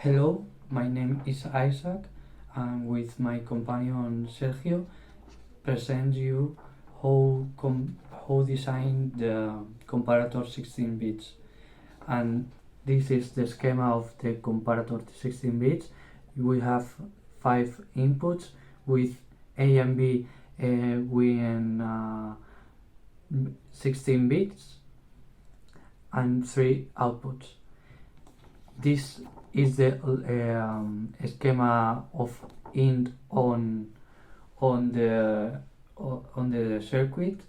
Hello, my name is Isaac, and with my companion Sergio, present you how design the comparator 16 bits. And this is the schema of the comparator 16 bits. We have 5 inputs with A and B with 16 bits and 3 outputs. This is the schema of int on the circuit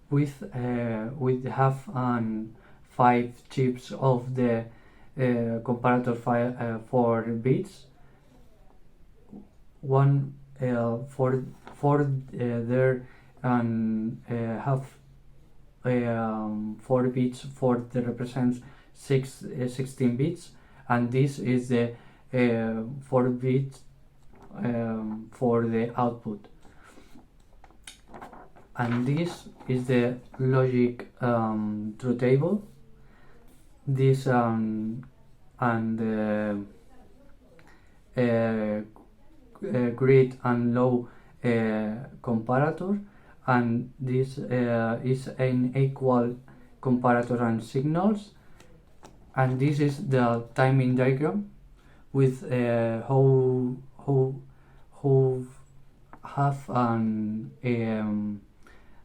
with have 5 chips of the comparator 4 bits, one for there, and have 4 bits for the represents 16 bits, and this is the 4 bits for the output, and this is the logic truth table. This and the grid and low comparator, and this is an equal comparator and signals, and this is the timing diagram with how have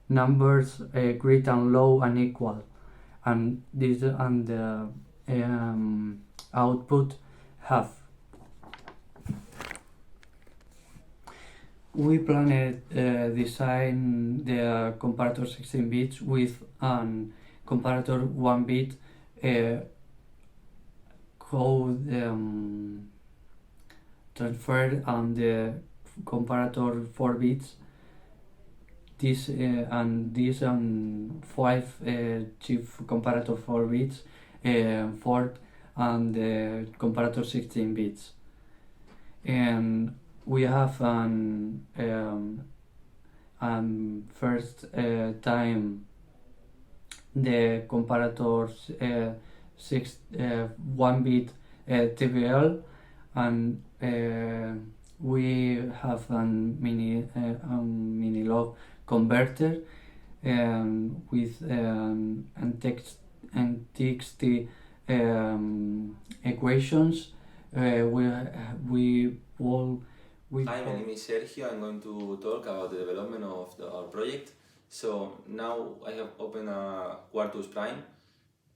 numbers grid and low and equal, and this and the output have. We planned design the comparator 16 bits with an comparator 1 bit code transferred on the comparator 4 bits. This and 5 chip comparator 4 bits for and the comparator 16 bits, and we have first time the comparators 1 bit TVL, and we have a mini log converter with and text and txt equations. Hi, my name is Sergio. I'm going to talk about the development of our project. So now I have opened a Quartus Prime.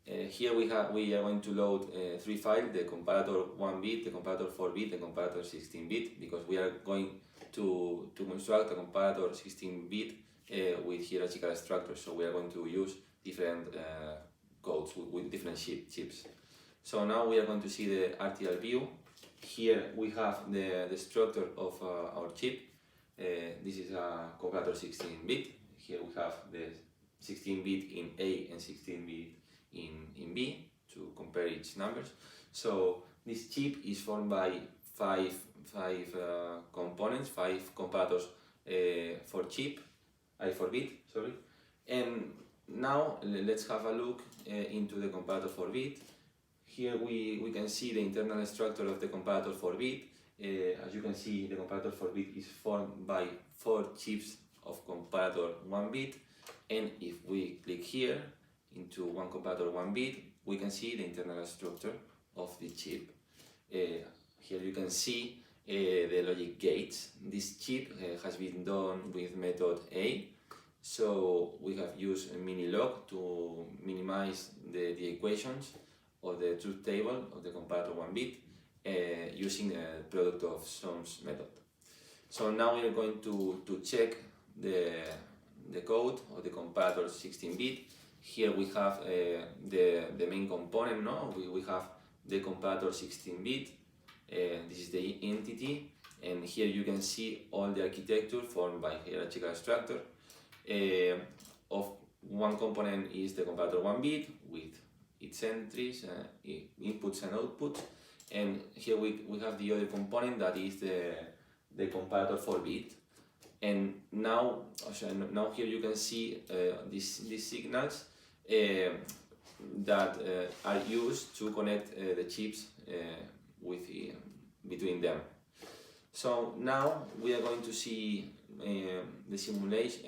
Here we are going to load 3 files: the comparator 1 bit, the comparator 4 bit, the comparator 16 bit, because we are going to construct a comparator 16 bit with hierarchical structures. So we are going to use different codes with different chips. So now we are going to see the RTL view. Here we have the structure of our chip. This is a comparator 16 bit. Here we have the 16 bit in A and 16 bit in B to compare each numbers. So this chip is formed by five components, 5 comparators for chip, for bit, sorry. And now let's have a look into the comparator 4 bit. Here we can see the internal structure of the comparator 4 bit. As you can see, the comparator 4 bit is formed by 4 chips of comparator 1 bit, and if we click here into one comparator 1 bit, we can see the internal structure of the chip. Here you can see the logic gates. This chip has been done with method A. So we have used a mini-log to minimize the equations of the truth table of the comparator 1 bit using a product of sums method. So now we are going to check the code of the comparator 16 bit. Here we have the main component, no? We have the comparator 16 bit. This is the entity, and here you can see all the architecture formed by hierarchical structure. Of one component is the comparator 1 bit with its entries, inputs and outputs, and here we have the other component that is the comparator 4 bit. And now here you can see these signals. that are used to connect the chips between them. So now we are going to see the simulation,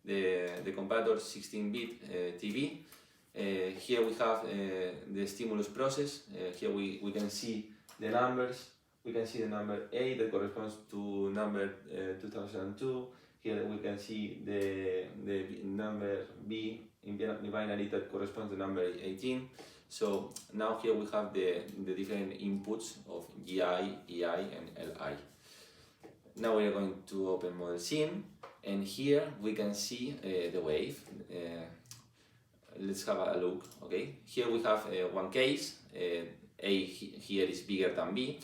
the comparator 16-bit TV. Here we have the stimulus process. Here we can see the numbers. We can see the number A that corresponds to number 2002. Here we can see the number B in binary that corresponds to number 18. So now here we have the different inputs of GI, EI and LI. Now we are going to open model sim, and here we can see the wave. Let's have a look. Okay, here we have one case. A here is bigger than B.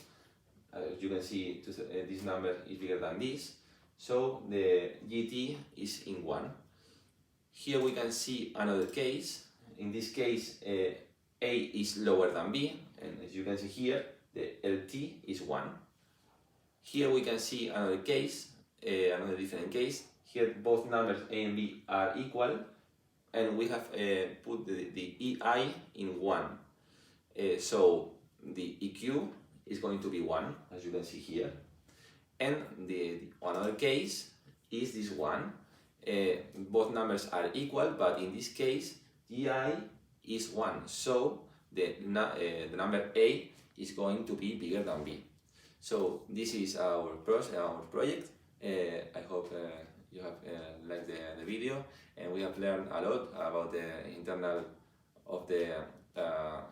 As you can see, this number is bigger than this. So the GT is in 1. Here we can see another case. In this case, A is lower than B, and as you can see here, the LT is 1. Here we can see another case, another different case. Here both numbers A and B are equal, and we have put the EI in 1. So the EQ is going to be 1, as you can see here. And the another case is this one. Both numbers are equal, but in this case, EI is 1. So the number A is going to be bigger than B. So this is our project. I hope you have liked the video, and we have learned a lot about the internal of the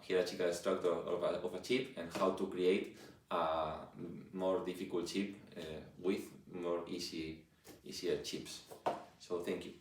hierarchical structure of a chip and how to create a more difficult chip with more easier chips. So thank you.